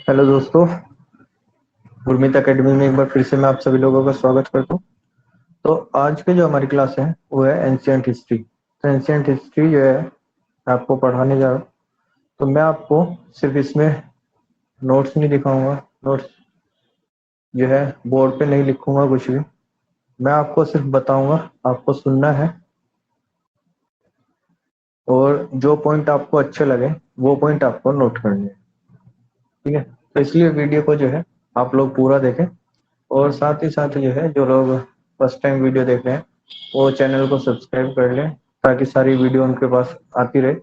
Hello दोस्तों, Gurmeet academy में एक बार फिर से मैं आप सभी लोगों का स्वागत करता हूँ। तो आज की जो हमारी क्लास है वो है एंशियंट हिस्ट्री। तो एंशियंट हिस्ट्री जो है आपको पढ़ाने जा रहा हूँ। तो मैं आपको सिर्फ इसमें नोट्स नहीं दिखाऊंगा, नोट्स जो है बोर्ड पे नहीं लिखूंगा कुछ भी। मैं आपको सिर्फ बताऊंगा, आपको सुनना है और जो पॉइंट आपको अच्छे लगे वो पॉइंट आपको नोट करने हैं। ठीक है, तो इसलिए वीडियो को जो है आप लोग पूरा देखें और साथ ही साथ जो है जो लोग फर्स्ट टाइम वीडियो देख रहे हैं वो चैनल को सब्सक्राइब कर लें ताकि सारी वीडियो उनके पास आती रहे।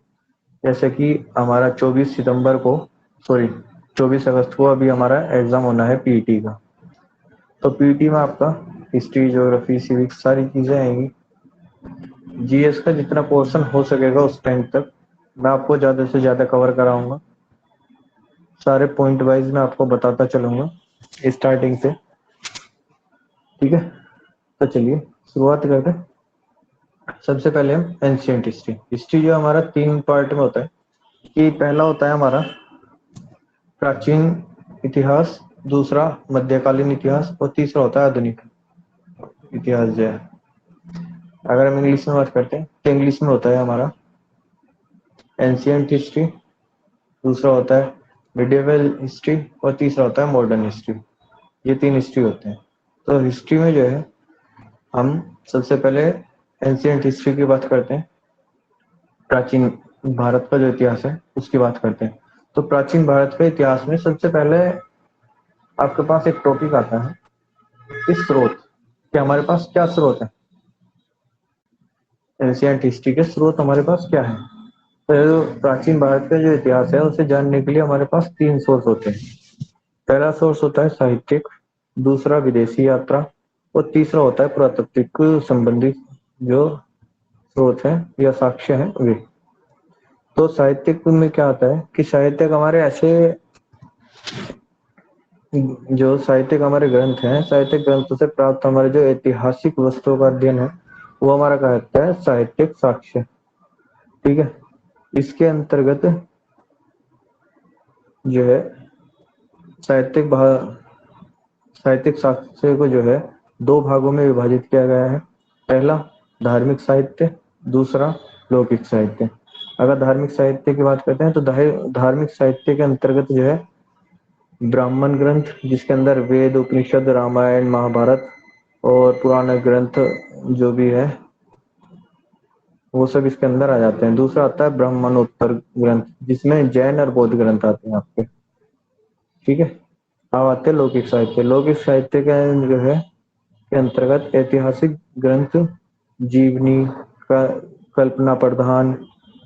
जैसे कि हमारा 24 सितंबर को, सॉरी 24 अगस्त को अभी हमारा एग्जाम होना है पीईटी का। तो पीईटी में आपका हिस्ट्री, ज्योग्राफी, सिविक्स सारी चीजें आएंगी। जीएस का जितना पोर्शन हो सकेगा उस टाइम तक मैं आपको ज्यादा से ज्यादा कवर कराऊंगा। सारे पॉइंट वाइज मैं आपको बताता चलूंगा स्टार्टिंग से। ठीक है, तो चलिए शुरुआत करते हैं। सबसे पहले हम एंशियंट हिस्ट्री। हिस्ट्री जो हमारा 3 पार्ट में होता है कि पहला होता है हमारा प्राचीन इतिहास, दूसरा मध्यकालीन इतिहास और तीसरा होता है आधुनिक इतिहास। जो है अगर हम इंग्लिश में बात करते हैं तो इंग्लिश में होता है हमारा एंशियंट हिस्ट्री, दूसरा होता है मिडिवल हिस्ट्री और तीसरा होता है मॉडर्न हिस्ट्री। ये 3 हिस्ट्री होते हैं। तो हिस्ट्री में जो है हम सबसे पहले एंशियंट हिस्ट्री की बात करते हैं। प्राचीन भारत का जो इतिहास है उसकी बात करते हैं। तो प्राचीन भारत के इतिहास में सबसे पहले आपके पास एक टॉपिक आता है कि स्रोत, कि हमारे पास क्या स्रोत है। एंशियंट हिस्ट्री के स्रोत हमारे पास क्या है। तो प्राचीन भारत का जो इतिहास है उसे जानने के लिए हमारे पास 3 सोर्स होते हैं। पहला सोर्स होता है साहित्यिक, दूसरा विदेशी यात्रा और तीसरा होता है पुरातात्विक संबंधी जो स्रोत है या साक्ष्य है वे। तो साहित्यिक में क्या आता है कि साहित्यिक हमारे ऐसे जो साहित्यिक हमारे ग्रंथ हैं, साहित्यिक ग्रंथों से प्राप्त हमारे जो ऐतिहासिक वस्तुओं का अध्ययन है वो हमारा कहता है साहित्यिक साक्ष्य। ठीक है, इसके अंतर्गत जो है साहित्यिक साहित्यिक साक्ष्य को जो है 2 भागों में विभाजित किया गया है। पहला धार्मिक साहित्य, दूसरा लौकिक साहित्य। अगर धार्मिक साहित्य की बात करते हैं तो धार्मिक साहित्य के अंतर्गत जो है ब्राह्मण ग्रंथ, जिसके अंदर वेद, उपनिषद, रामायण, महाभारत और पुराने ग्रंथ जो भी है वो सब इसके अंदर आ जाते हैं। दूसरा आता है ब्राह्मणोत्तर ग्रंथ, जिसमें जैन और बौद्ध ग्रंथ आते हैं आपके। ठीक है, अब आते हैं लौकिक साहित्य। लौकिक साहित्य का जो है के अंतर्गत ऐतिहासिक ग्रंथ, जीवनी का कल्पना प्रधान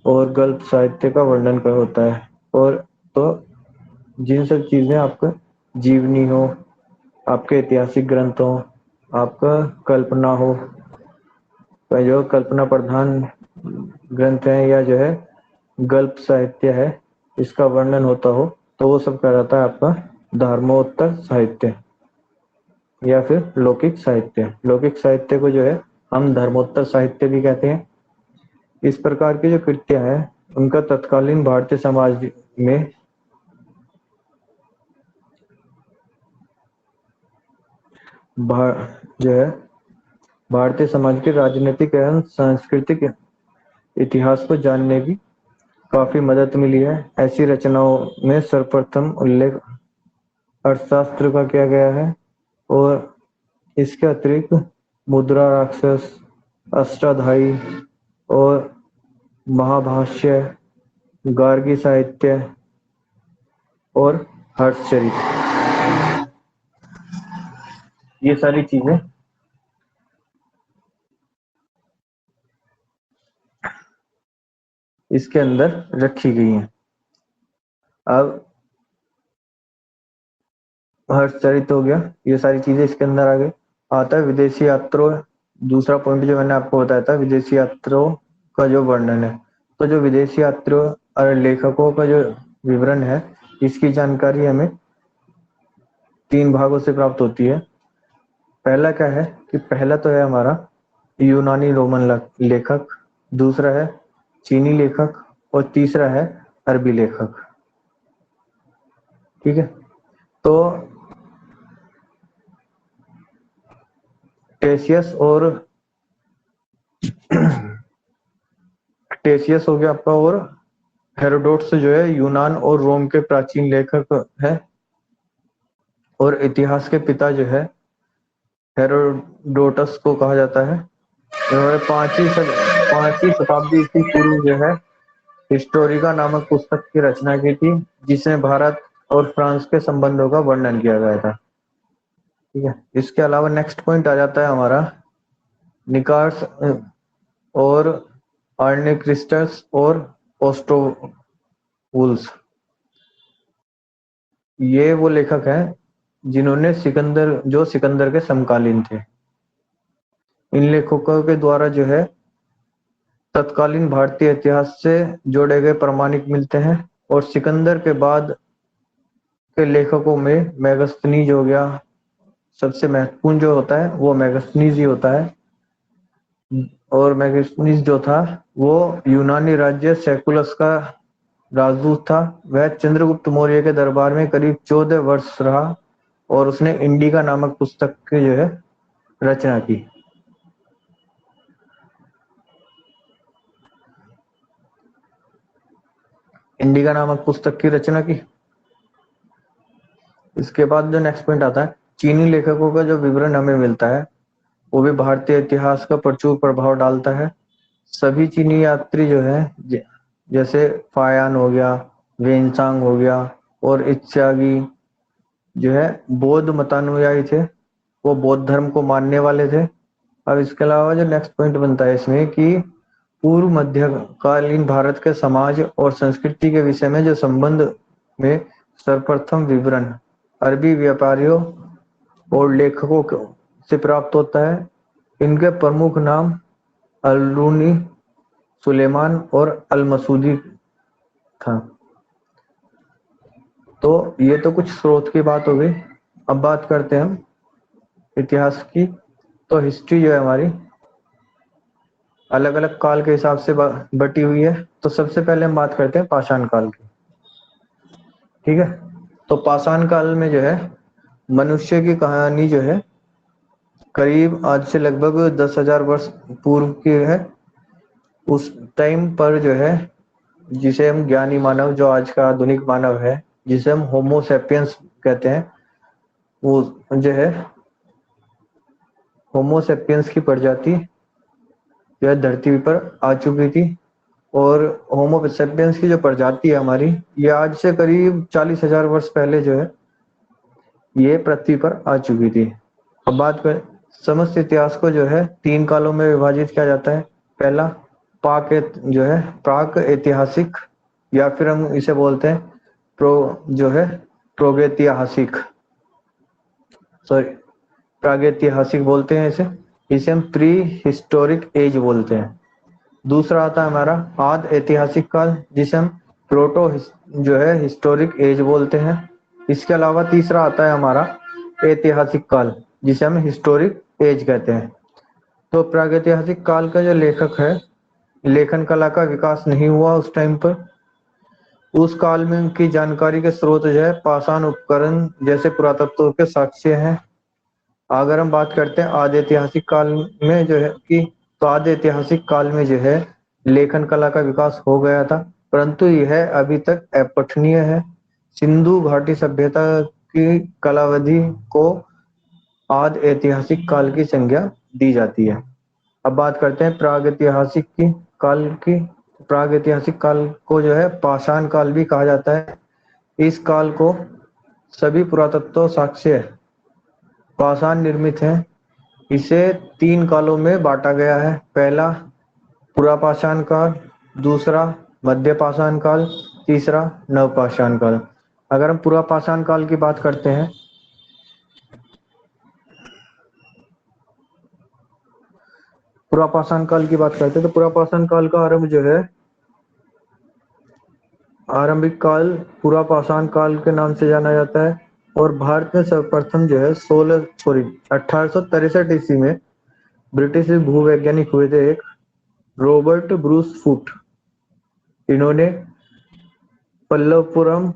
और गल्प साहित्य का वर्णन कर होता है। और तो जिन सब चीजें आपका जीवनी हो, आपके ऐतिहासिक ग्रंथ हो, आपका कल्पना हो, तो जो कल्पना प्रधान ग्रंथ है या जो है गल्प साहित्य है इसका वर्णन होता हो तो वो सब कहलाता है आपका धर्मोत्तर साहित्य या फिर लौकिक साहित्य। लौकिक साहित्य को जो है हम धर्मोत्तर साहित्य भी कहते हैं। इस प्रकार की जो कृत्य है उनका तत्कालीन भारतीय समाज में जो है भारतीय समाज के राजनीतिक एवं सांस्कृतिक इतिहास को जानने की काफी मदद मिली है। ऐसी रचनाओं में सर्वप्रथम उल्लेख अर्थशास्त्र का किया गया है और इसके अतिरिक्त मुद्रा राक्षस, अष्टाध्यायी और महाभाष्य, गार्गी साहित्य और हर्षचरित, ये सारी चीजें इसके अंदर रखी गई हैं। अब हर्षचरित हो गया, ये सारी चीजें इसके अंदर आ गई। आता है विदेशी यात्रा। दूसरा पॉइंट जो मैंने आपको बताया था विदेशी यात्राओं का जो वर्णन है। तो जो विदेशी यात्रियों और लेखकों का जो विवरण है इसकी जानकारी हमें 3 भागों से प्राप्त होती है। पहला क्या है कि पहला तो है हमारा यूनानी रोमन लेखक, दूसरा है चीनी लेखक और तीसरा है अरबी लेखक। ठीक है, तो टेसियस और टेसियस हो गया आपका, और हेरोडोटस जो है यूनान और रोम के प्राचीन लेखक है, और इतिहास के पिता जो है हेरोडोटस को कहा जाता है। इन्होंने 5वीं शताब्दी ईस्वी पूर्व जो है हिस्टोरिका नामक पुस्तक की रचना की थी, जिसमें भारत और फ्रांस के संबंधों का वर्णन किया गया था। ठीक है, इसके अलावा नेक्स्ट पॉइंट आ जाता है हमारा निकार्स और आर्नेक्रिस्टस और ओस्ट्रोवुल्स। ये वो लेखक हैं जिन्होंने सिकंदर के समकालीन थे। इन लेखकों के द्वारा जो है तत्कालीन भारतीय इतिहास से जोड़े गए प्रमाणिक मिलते हैं, और सिकंदर के बाद के लेखकों में मेगस्थनीज हो गया, सबसे महत्वपूर्ण जो होता है वो मेगस्थनीज ही होता है। और मेगस्थनीज जो था वो यूनानी राज्य सेकुलस का राजदूत था। वह चंद्रगुप्त मौर्य के दरबार में करीब 14 वर्ष रहा, और उसने इंडिका नामक पुस्तक की जो है रचना की। इंडिका नामक पुस्तक की रचना की। इसके बाद जो नेक्स्ट पॉइंट आता है, चीनी लेखकों का जो विवरण हमें मिलता है वो भी भारतीय इतिहास का प्रचुर प्रभाव डालता है। सभी चीनी यात्री जो है जैसे फायान हो गया, वेनसांग हो गया और इत्सागी जो है बौद्ध मतानुयायी थे, वो बौद्ध धर्म को मानने वाले थे। अब इसके अलावा जो नेक्स्ट पॉइंट बनता है इसमें कि पूर्व मध्यकालीन भारत के समाज और संस्कृति के विषय में जो संबंध में सर्वप्रथम विवरण अरबी व्यापारियों और लेखकों से प्राप्त होता है। इनके प्रमुख नाम अलरूनी, सुलेमान और अल-मसूदी था। तो ये तो कुछ स्रोत की बात हो गई। अब बात करते हैं हम इतिहास की। तो हिस्ट्री जो है हमारी अलग अलग काल के हिसाब से बटी हुई है। तो सबसे पहले हम बात करते हैं पाषाण काल की। ठीक है, तो पाषाण काल में जो है मनुष्य की कहानी जो है करीब आज से लगभग 10,000 वर्ष पूर्व की है। उस टाइम पर जो है जिसे हम ज्ञानी मानव, जो आज का आधुनिक मानव है, जिसे हम होमो सेपियंस कहते हैं, वो जो है होमो सेपियंस की प्रजाति जो है धरती पर आ चुकी थी। और होमो सेपियंस की जो प्रजाति है हमारी, ये आज से करीब 40,000 वर्ष पहले जो है ये पृथ्वी पर आ चुकी थी। अब बात करें, समस्त इतिहास को जो है 3 कालों में विभाजित किया जाता है। पहला जो है प्राक ऐतिहासिक, या फिर हम इसे बोलते हैं जो है प्रोगैतिहासिक, सॉरी प्रागैतिहासिक बोलते हैं इसे हम प्री हिस्टोरिक एज बोलते हैं। दूसरा आता है हमारा आद ऐतिहासिक काल, जिसे हम प्रोटो जो है हिस्टोरिक एज बोलते हैं। इसके अलावा तीसरा आता है हमारा ऐतिहासिक काल, जिसे हम हिस्टोरिक एज कहते हैं। तो प्रागैतिहासिक काल का जो लेखक है, लेखन कला का विकास नहीं हुआ उस टाइम पर। उस काल में उनकी जानकारी के स्रोत जो है पाषाण उपकरण जैसे पुरातत्व के साक्ष्य हैं। अगर हम बात करते हैं आदि ऐतिहासिक काल में जो है कि, तो आदि ऐतिहासिक काल में जो है लेखन कला का विकास हो गया था, परंतु यह अभी तक अपठनीय है। सिंधु घाटी सभ्यता की कालावधि को आदि ऐतिहासिक काल की संज्ञा दी जाती है। अब बात करते हैं प्रागैतिहासिक की काल की। प्रागैतिहासिक काल को जो है पाषाण काल भी कहा जाता है। इस काल को सभी पुरातत्व साक्ष्य पाषाण निर्मित हैं। इसे 3 कालों में बांटा गया है। पहला पुरापाषाण काल, दूसरा मध्य पाषाण काल, तीसरा नवपाषाण काल। अगर हम पुरापाषाण काल की बात करते हैं, तो पुरापाषाण काल का आरंभ जो है आरंभिक काल पुरापाषाण काल के नाम से जाना जाता है। और भारत में सर्वप्रथम जो है 1863 ईस्वी में ब्रिटिश भूवैज्ञानिक हुए थे एक रॉबर्ट ब्रूस फुट। इन्होंने पल्लवपुरम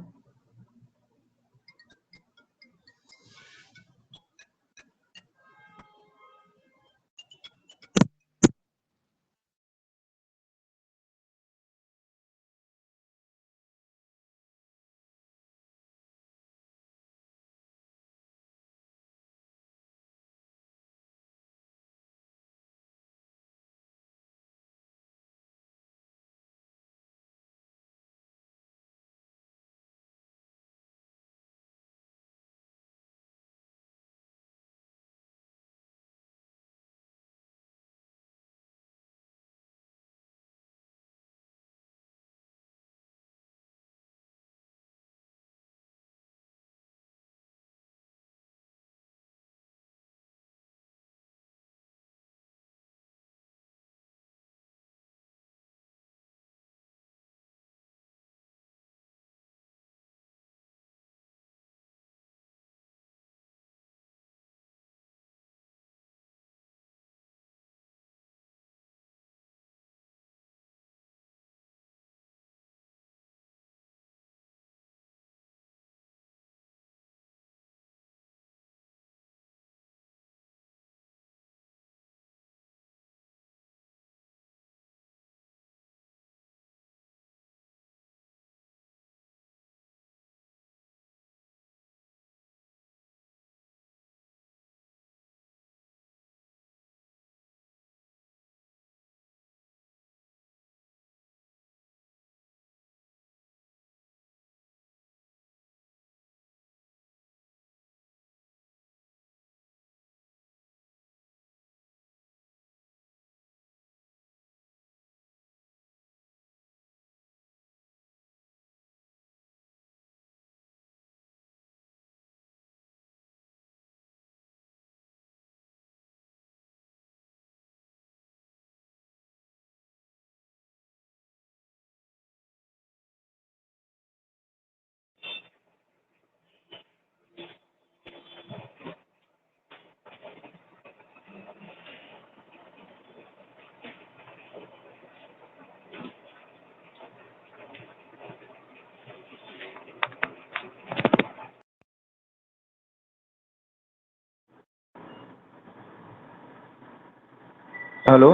हेलो।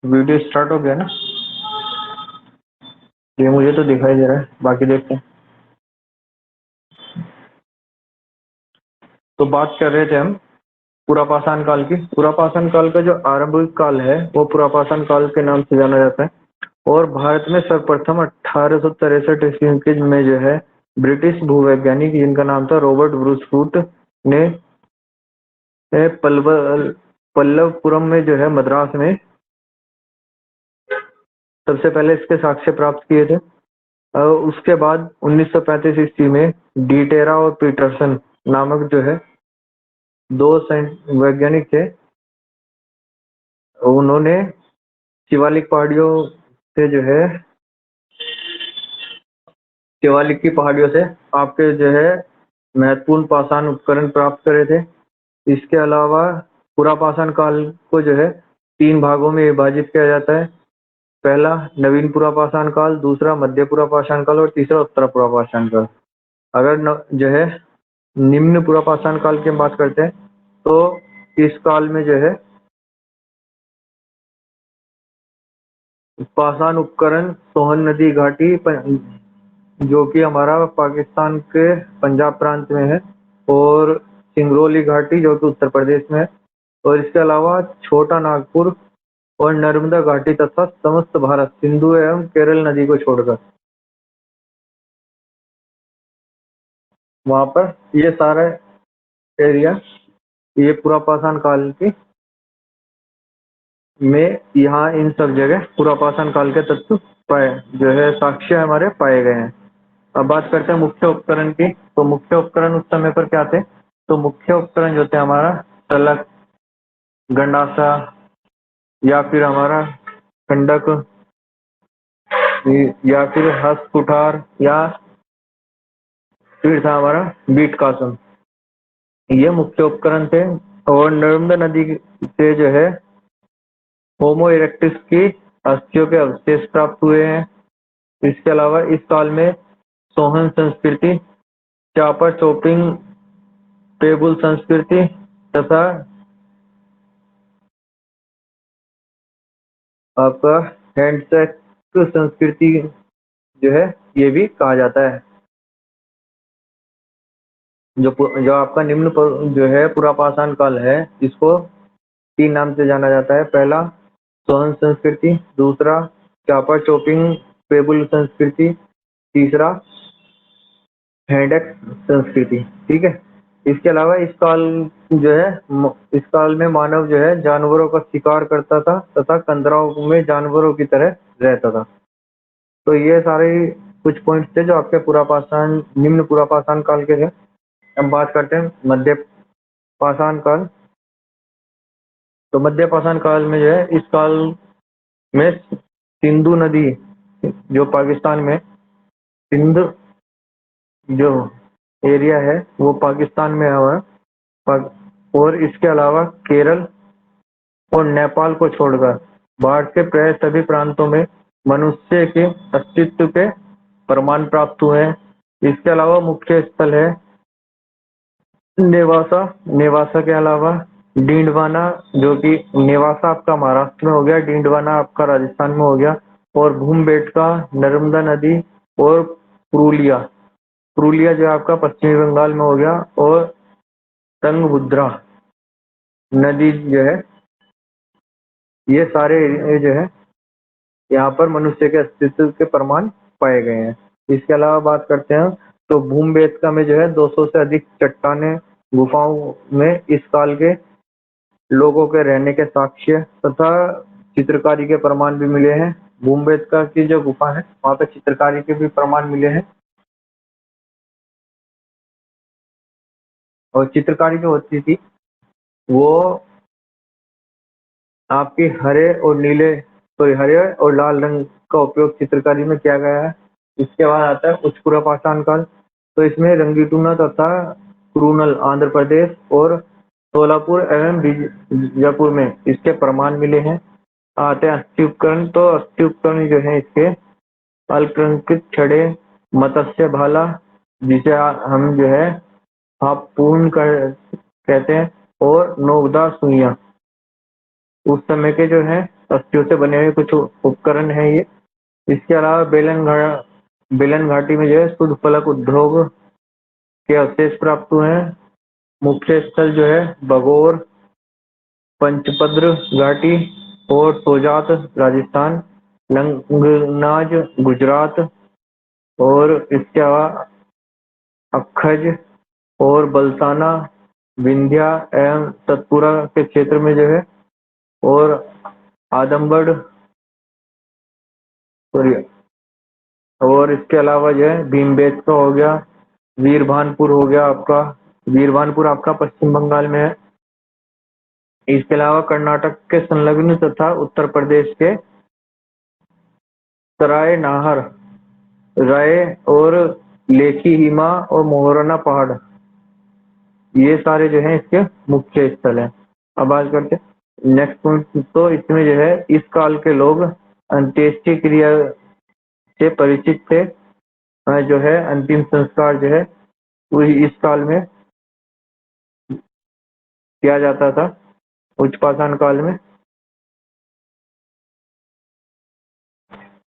वीडियो स्टार्ट हो गया ना? ये मुझे तो दिखाई दे रहा है, बाकी देखते हैं। तो बात कर रहे थे हम पुरापाषाण काल की। पुरापाषाण काल का जो आरंभिक काल है वो पुरापाषाण काल के नाम से जाना जाता है। और भारत में सर्वप्रथम 1863 ईस्वी में जो है ब्रिटिश भूवैज्ञानिक जिनका नाम था रॉबर्ट ब्रूस रूट ने पल्लवपुरम में जो है मद्रास में सबसे पहले इसके साक्ष्य प्राप्त किए थे। उसके बाद 1935 ईस्वी में डीटेरा और पीटरसन नामक जो है दो वैज्ञानिक थे। उन्होंने शिवालिक पहाड़ियों से जो है शिवालिक की पहाड़ियों से आपके जो है महत्वपूर्ण पाषाण उपकरण प्राप्त करे थे। इसके अलावा पुरापाषाण काल को जो है 3 भागों में विभाजित किया जाता है। पहला नवीन पुरापाषाण काल, दूसरा मध्य पुरापाषाण काल और तीसरा उत्तर पुरापाषाण काल। अगर जो है निम्न पुरापाषाण काल की हम बात करते हैं तो इस काल में जो है पाषाण उपकरण सोहन नदी घाटी जो कि हमारा पाकिस्तान के पंजाब प्रांत में है, और सिंगरौली घाटी जो कि उत्तर प्रदेश में है, और इसके अलावा छोटा नागपुर और नर्मदा घाटी तथा समस्त भारत सिंधु एवं केरल नदी को छोड़कर वहां पर ये सारा एरिया ये पुरापाषाण काल की में यहाँ इन सब जगह पुरापाषाण काल के तत्व पाए जो है साक्ष्य हमारे पाए गए हैं। अब बात करते हैं मुख्य उपकरण की। तो मुख्य उपकरण उस समय पर क्या थे? तो मुख्य उपकरण जो थे हमारा सलक, गंडासा या फिर हमारा खंडक या फिर हस्त कुठार या फिर था हमारा बीट कासम। ये मुख्य उपकरण थे। और नर्मदा नदी से जो है होमो इरेक्टस की अस्थियों के अवशेष प्राप्त हुए हैं। इसके अलावा इस काल में सोहन संस्कृति, चापर चोपिंग, पेबुल संस्कृति तथा आपका हैंडसेक संस्कृति जो है ये भी कहा जाता है। जो आपका निम्न जो है पुरापाषाण काल है इसको 3 नाम से जाना जाता है। पहला सोहन संस्कृति, दूसरा चापर चोपिंग पेबुल संस्कृति, तीसरा हैंडेक संस्कृति। ठीक है। इसके अलावा इस काल जो है इस काल में मानव जो है जानवरों का शिकार करता था तथा कंदराओं में जानवरों की तरह रहता था। तो ये सारे कुछ पॉइंट्स थे जो आपके पुरापाषाण निम्न पुरापाषाण काल के थे। अब बात करते हैं मध्य पाषाण काल। तो मध्य पाषाण काल में जो है इस काल में सिंधु नदी जो पाकिस्तान में सिंध जो एरिया है वो पाकिस्तान में है, और इसके अलावा केरल और नेपाल को छोड़कर भारत के प्राय सभी प्रांतों में मनुष्य के अस्तित्व के प्रमाण प्राप्त हुए हैं। इसके अलावा मुख्य स्थल है नेवासा। नेवासा के अलावा डीडवाना जो कि नेवासा आपका महाराष्ट्र में हो गया, डीडवाना आपका राजस्थान में हो गया, और भूमबेटका, नर्मदा नदी और पुरुलिया। पुरुलिया जो आपका पश्चिमी बंगाल में हो गया, और तंगभद्रा नदी जो है ये सारे जो है यहाँ पर मनुष्य के अस्तित्व के प्रमाण पाए गए हैं। इसके अलावा बात करते हैं तो भूमबेटका में जो है 200 से अधिक चट्टाने गुफाओं में इस काल के लोगों के रहने के साक्ष्य तथा चित्रकारी के प्रमाण भी मिले हैं। भूमबेटका की जो गुफा है वहाँ पे चित्रकारी के भी प्रमाण मिले हैं। और चित्रकारी जो होती थी वो आपके हरे और नीले सॉरी हरे और लाल रंग का उपयोग चित्रकारी में किया गया है। इसके बाद आता है उच्च पुरापाषाण काल। तो इसमें रंगीटूना तथा कुरुनल आंध्र प्रदेश और सोलापुर एवं बीजापुर में इसके प्रमाण मिले हैं। आते हैं अस्थि उपकरण। तो अस्थि उपकरण जो है इसके अल्पसंख्यक छड़े, मत्स्य भाला जिसे हम जो है हार्पून कहते हैं, और नोकदार सुइयां उस समय के जो है अस्थियों से बने हुए कुछ उपकरण है ये। इसके अलावा बेलन घाटी में जो है शुद्ध फलक उद्योग के अवशेष प्राप्त हुए हैं। मुख्य स्थल जो है बगोर, पंचपद्र घाटी और सोजात राजस्थान, लंगनाज गुजरात, और इसके अलावा अखज और बलसाना विंध्या एवं सतपुरा के क्षेत्र में जो है, और आदमगढ़, और इसके अलावा जो है भीमबेटका हो गया, वीरभानपुर हो गया आपका। वीरभानपुर आपका पश्चिम बंगाल में है। इसके अलावा कर्नाटक के संलग्न तथा उत्तर प्रदेश के सराय नाहर, राय और लेखी हिमा और मोहराना पहाड़, ये सारे जो हैं इसके मुख्य स्थल हैं। अब बात करते हैं नेक्स्ट पॉइंट। तो इसमें जो है इस काल के लोग अंत्येष्टि क्रिया से परिचित थे। जो है अंतिम संस्कार जो है वो इस काल में किया जाता था, उच्च पाषाण काल में।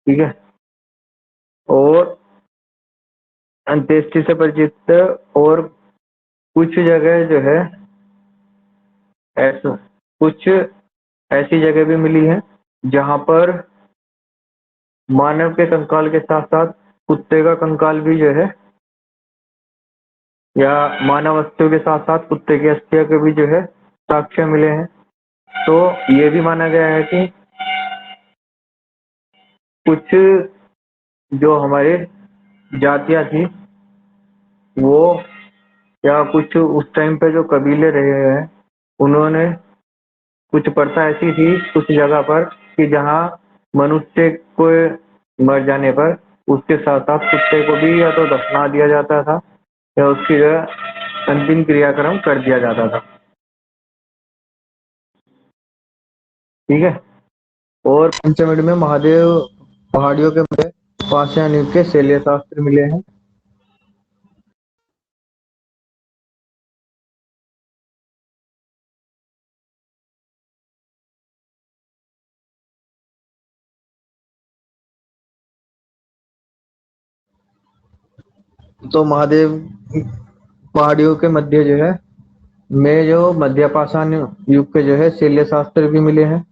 ठीक है, और अंत्येष्टि से परिचित, और कुछ जगह जो है ऐसा कुछ ऐसी जगह भी मिली है जहां पर मानव के कंकाल के साथ साथ कुत्ते का कंकाल भी जो है, या मानव अस्थियों के साथ साथ कुत्ते की अस्थियों के भी जो है साक्ष्य मिले हैं। तो ये भी माना गया है कि कुछ जो हमारे जातियां थी वो, या कुछ उस टाइम पे जो कबीले रहे हैं, उन्होंने कुछ प्रथा ऐसी थी कुछ जगह पर कि जहाँ मनुष्य को मर जाने पर उसके साथ साथ कुत्ते को भी या तो दफना दिया जाता था, या उसकी जो है अंतिम क्रियाक्रम कर दिया जाता था। ठीक है, और पंचमढ़ी में महादेव पहाड़ियों के मध्य पाषाण युग के शैल्य शास्त्र मिले हैं। तो महादेव पहाड़ियों के मध्य जो है में जो मध्य पाषाण युग के जो है शैल्य शास्त्र भी मिले हैं।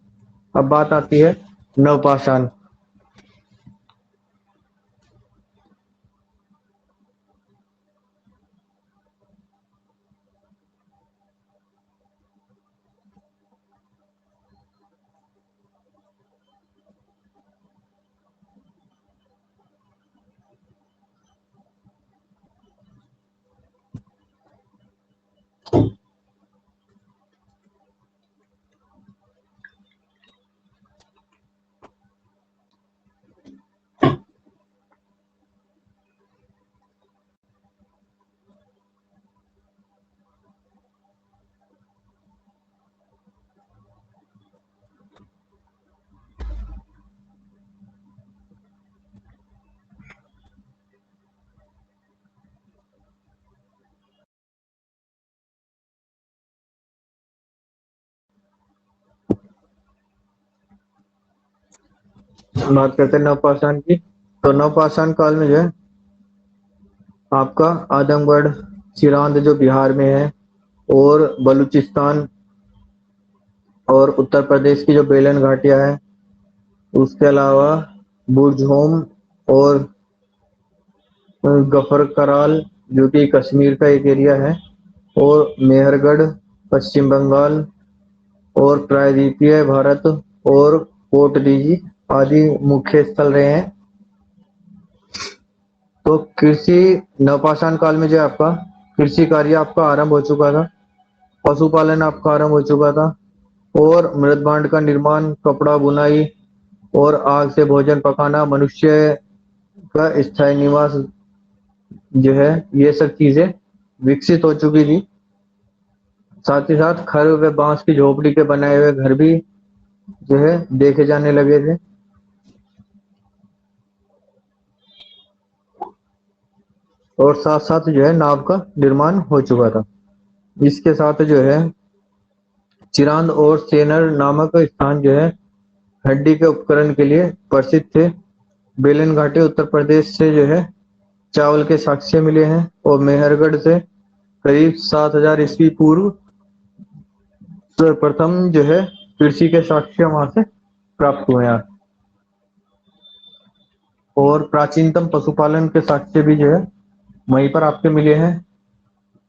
अब बात आती है नवपाषाण। बात करते हैं नवपाषाण की। तो नवपाषाण काल में जो है आपका आदमगढ़, चिरांद जो बिहार में है, और बलूचिस्तान और उत्तर प्रदेश की जो बेलन घाटियां है, उसके अलावा बुरजहोम और गफर कराल जो कि कश्मीर का एक एरिया है, और मेहरगढ़ पश्चिम बंगाल, और प्रायद्वीपीय भारत और कोट दीजी आदि मुख्य स्थल रहे हैं। तो कृषि नवपाषाण काल में जो है आपका कृषि कार्य आपका आरंभ हो चुका था, पशुपालन आपका आरंभ हो चुका था, और मृदभांड का निर्माण, कपड़ा बुनाई और आग से भोजन पकाना, मनुष्य का स्थायी निवास जो है, ये सब चीजें विकसित हो चुकी थी। साथ ही साथ खर व बांस की झोपड़ी के बनाए हुए घर भी जो है देखे जाने लगे थे। और साथ साथ जो है नाव का निर्माण हो चुका था। इसके साथ जो है चिरांद और सेनर नामक स्थान जो है हड्डी के उपकरण के लिए प्रसिद्ध थे। बेलन घाटी उत्तर प्रदेश से जो है चावल के साक्ष्य मिले हैं और मेहरगढ़ से करीब 7000 ईस्वी पूर्व सर्वप्रथम जो है कृषि के साक्ष्य वहां से प्राप्त हुए हैं। और प्राचीनतम पशुपालन के साक्ष्य भी जो है वहीं पर आपके मिले हैं।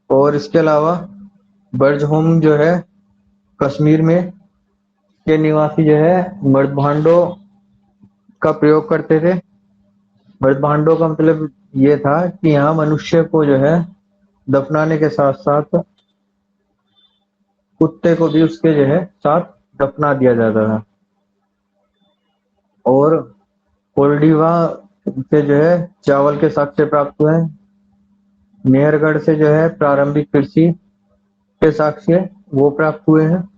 और इसके अलावा बर्जहोम जो है कश्मीर में के निवासी जो है मृत भांडों का प्रयोग करते थे। मृत भांडों का मतलब ये था कि यहाँ मनुष्य को जो है दफनाने के साथ साथ कुत्ते को भी उसके जो है साथ दफना दिया जाता था। और कोल्डिवा से जो है चावल के साक्ष्य प्राप्त हुए हैं। मेहरगढ़ से जो है प्रारंभिक कृषि के साक्ष्य वो प्राप्त हुए हैं।